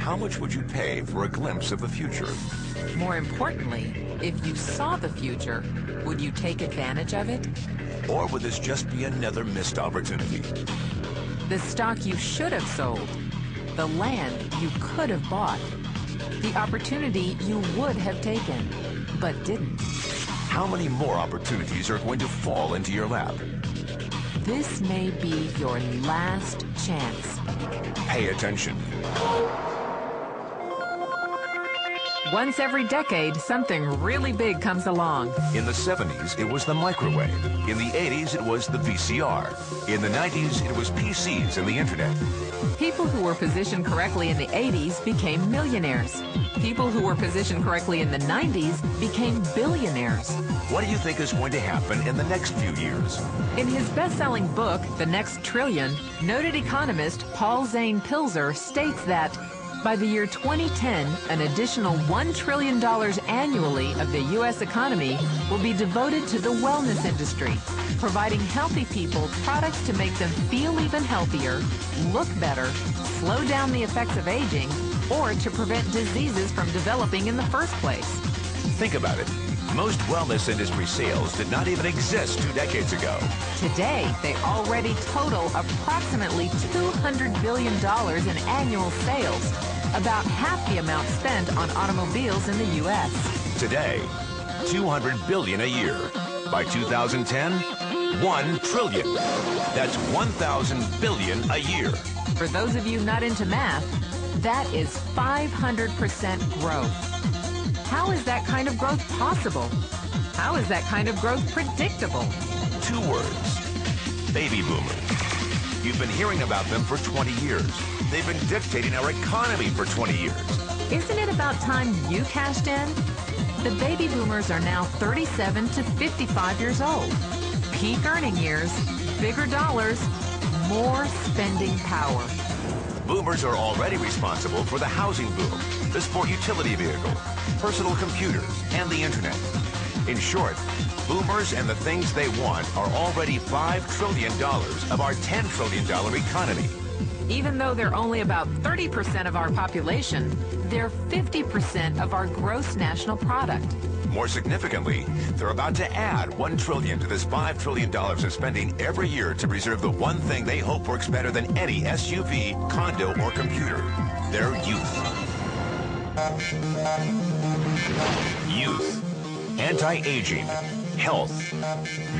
how much would you pay for a glimpse of the future? More importantly, if you saw the future, would you take advantage of it? Or would this just be another missed opportunity? The stock you should have sold, the land you could have bought, the opportunity you would have taken, but didn't. How many more opportunities are going to fall into your lap? This may be your last chance. Pay attention. Once every decade, something really big comes along. In the 70s, it was the microwave. In the 80s, it was the VCR. In the 90s, it was PCs and the internet. People who were positioned correctly in the 80s became millionaires. People who were positioned correctly in the 90s became billionaires. What do you think is going to happen in the next few years? In his best-selling book, The Next Trillion, noted economist Paul Zane Pilzer states that by the year 2010, an additional $1 trillion annually of the U.S. economy will be devoted to the wellness industry, providing healthy people products to make them feel even healthier, look better, slow down the effects of aging, or to prevent diseases from developing in the first place. Think about it. Most wellness industry sales did not even exist 2 decades ago. Today, they already total approximately $200 billion in annual sales, about half the amount spent on automobiles in the U.S. Today, $200 billion a year. By 2010, $1 trillion. That's 1,000 billion a year. For those of you not into math, that is 500% growth. How is that kind of growth possible? How is that kind of growth predictable? 2 words. Baby boomers. You've been hearing about them for 20 years. They've been dictating our economy for 20 years. Isn't it about time you cashed in? The baby boomers are now 37 to 55 years old. Peak earning years, bigger dollars, more spending power. Boomers are already responsible for the housing boom, the sport utility vehicle, personal computers, and the internet. In short, boomers and the things they want are already $5 trillion of our $10 trillion economy. Even though they're only about 30% of our population, they're 50% of our gross national product. More significantly, they're about to add $1 trillion to this $5 trillion of spending every year to preserve the one thing they hope works better than any SUV, condo, or computer: their youth. Youth. Anti-aging. Health.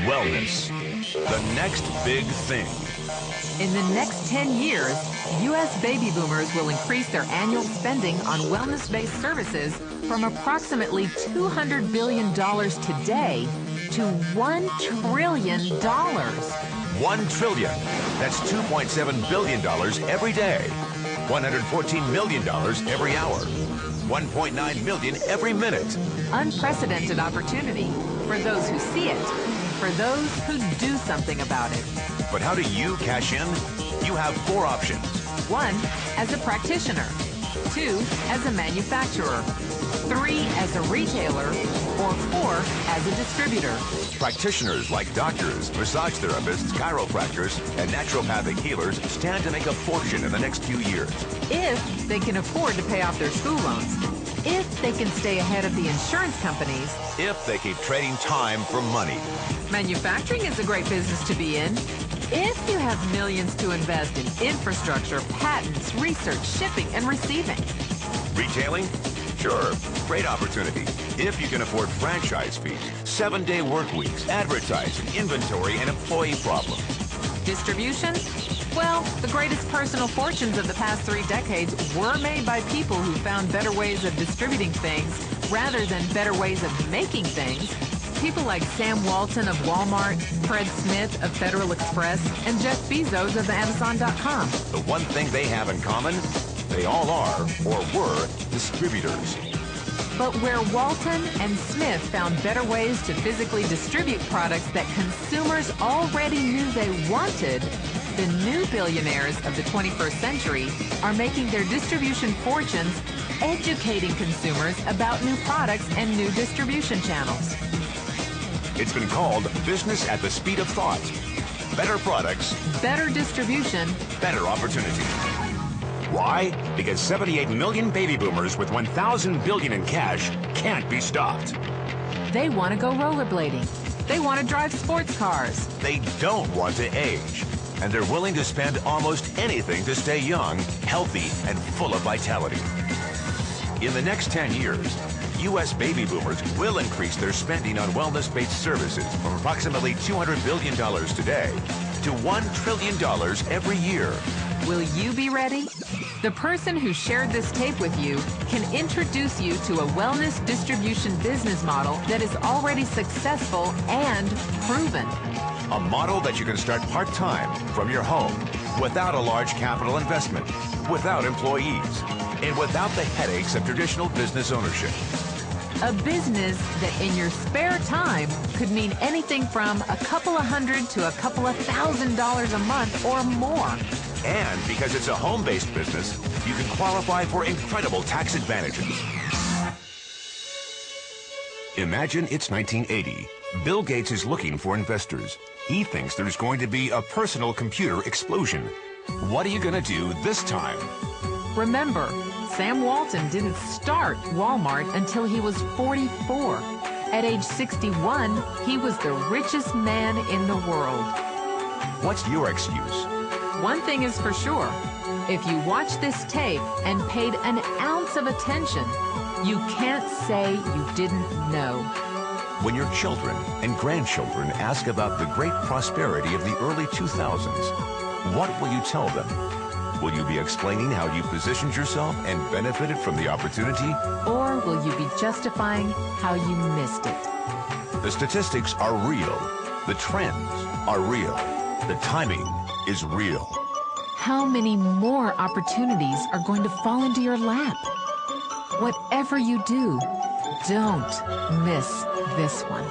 Wellness. The next big thing. In the next 10 years, U.S. baby boomers will increase their annual spending on wellness-based services from approximately $200 billion today to $1 trillion. $1 trillion. That's $2.7 billion every day. $114 million every hour. $1.9 million every minute. Unprecedented opportunity for those who see it, for those who do something about it. But how do you cash in? You have 4 options. 1, as a practitioner. 2, as a manufacturer. 3, as a retailer. Or 4, as a distributor. Practitioners like doctors, massage therapists, chiropractors, and naturopathic healers stand to make a fortune in the next few years. If they can afford to pay off their school loans. If they can stay ahead of the insurance companies. If they keep trading time for money. Manufacturing is a great business to be in. If you have millions to invest in infrastructure, patents, research, shipping, and receiving. Retailing? Sure, great opportunity. If you can afford franchise fees, 7-day work weeks, advertising, inventory, and employee problems. Distribution? Well, the greatest personal fortunes of the past 3 decades were made by people who found better ways of distributing things rather than better ways of making things. People like Sam Walton of Walmart, Fred Smith of Federal Express, and Jeff Bezos of Amazon.com. The one thing they have in common, they all are, or were, distributors. But where Walton and Smith found better ways to physically distribute products that consumers already knew they wanted, the new billionaires of the 21st century are making their distribution fortunes educating consumers about new products and new distribution channels. It's been called business at the speed of thought. Better products, better distribution, better opportunity. Why? Because 78 million baby boomers with 1,000 billion in cash can't be stopped. They want to go rollerblading. They want to drive sports cars. They don't want to age. And they're willing to spend almost anything to stay young, healthy, and full of vitality. In the next 10 years, U.S. baby boomers will increase their spending on wellness-based services from approximately $200 billion today to $1 trillion every year. Will you be ready? The person who shared this tape with you can introduce you to a wellness distribution business model that is already successful and proven. A model that you can start part-time from your home without a large capital investment, without employees, and without the headaches of traditional business ownership. A business that in your spare time could mean anything from a couple of $100 to a couple of $1,000 a month or more. And because it's a home-based business, you can qualify for incredible tax advantages. Imagine it's 1980. Bill Gates is looking for investors. He thinks there's going to be a personal computer explosion. What are you going to do this time? Remember, Sam Walton didn't start Walmart until he was 44. At age 61, he was the richest man in the world. What's your excuse? One thing is for sure. If you watch this tape and paid an ounce of attention, you can't say you didn't know. When your children and grandchildren ask about the great prosperity of the early 2000s, what will you tell them? Will you be explaining how you positioned yourself and benefited from the opportunity? Or will you be justifying how you missed it? The statistics are real. The trends are real. The timing is real. How many more opportunities are going to fall into your lap? Whatever you do, don't miss this one.